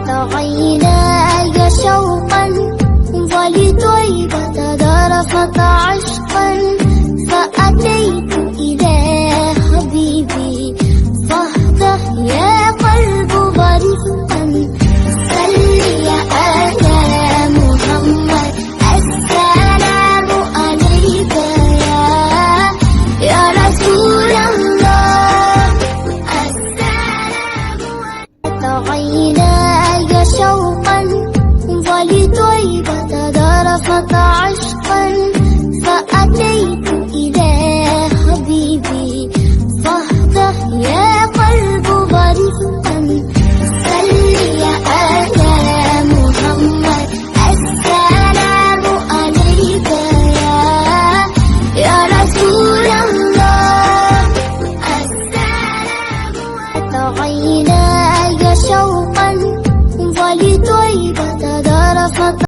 عيناي شوقا ولطيبة ذرفت عشقا فأتيت إلى حبيبي فاهدأ يا قلب غريبا صل على محمد السلام عليك يا رسول الله السلام عليك عيناي شوقا ولطيبة ذرفت عشقا فأتيت إلى حبيبي فاهدأ يا قلب غريبا صل على محمد السلام عليك يا رسول الله السلام عليك عيناي شوقا ولطيبة